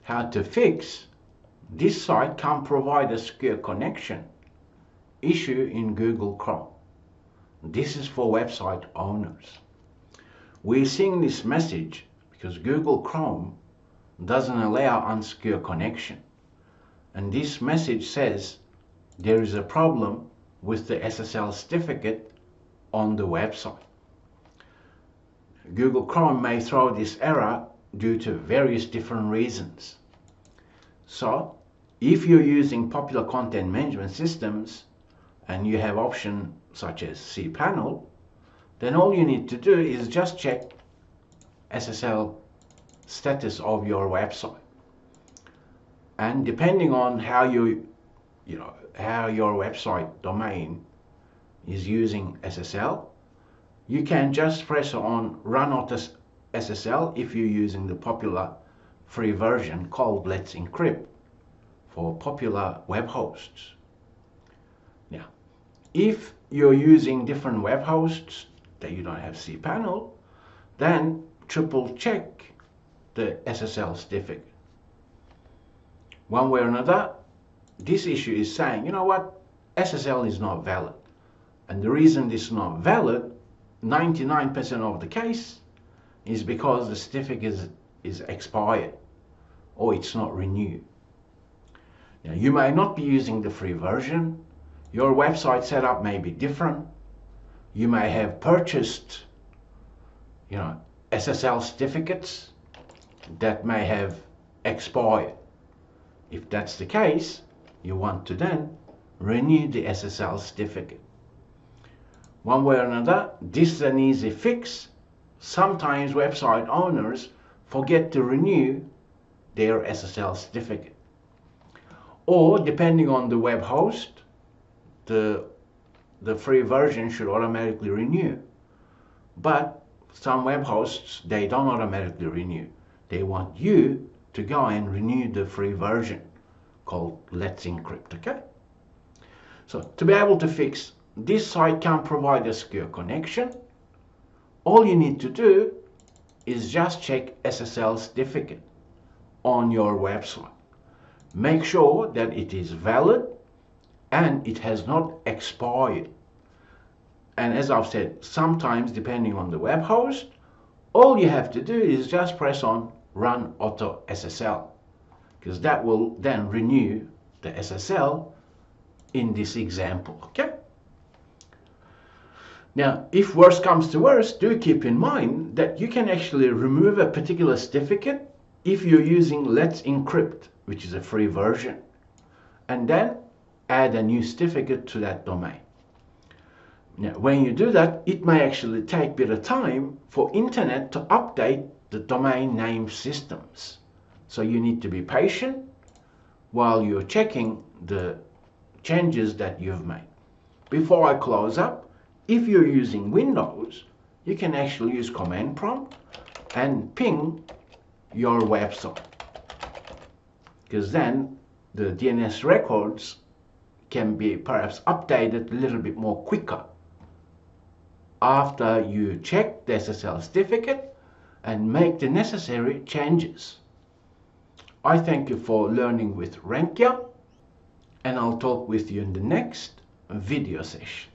how to fix this site can't provide a secure connection issue in Google Chrome. This is for website owners. We're seeing this message because Google Chrome doesn't allow unsecure connection. And this message says there is a problem with the SSL certificate on the website. Google Chrome may throw this error due to various different reasons. So, if you're using popular content management systems and you have options such as cPanel, then all you need to do is just check SSL status of your website. And depending on how your website domain is using SSL, you can just press on Run Auto SSL if you're using the popular free version called Let's Encrypt for popular web hosts. Now, if you're using different web hosts that you don't have cPanel, then triple check the SSL certificate. One way or another, this issue is saying, you know what, SSL is not valid. And the reason this is not valid, 99% of the case, is because the certificate is expired or it's not renewed. Now, you may not be using the free version. Your website setup may be different. You may have purchased, SSL certificates that may have expired. If that's the case, you want to then renew the SSL certificate. One way or another, this is an easy fix. Sometimes website owners forget to renew their SSL certificate. Or depending on the web host, the free version should automatically renew. But some web hosts, they don't automatically renew. They want you to go and renew the free version called Let's Encrypt, okay? So to be able to fix this site can't provide a secure connection, all you need to do is just check SSL certificate on your website. Make sure that it is valid and it has not expired. And as I've said, sometimes depending on the web host, all you have to do is just press on Run Auto SSL, because that will then renew the SSL in this example, okay? Now, if worst comes to worst, do keep in mind that you can actually remove a particular certificate if you're using Let's Encrypt, which is a free version, and then add a new certificate to that domain. Now, when you do that, it may actually take a bit of time for internet to update the domain name systems. So you need to be patient while you're checking the changes that you've made. Before I close up, if you're using Windows, you can actually use Command Prompt and ping your website, because then the DNS records can be perhaps updated a little bit more quicker after you check the SSL certificate and make the necessary changes. I thank you for learning with Rankia, and I'll talk with you in the next video session.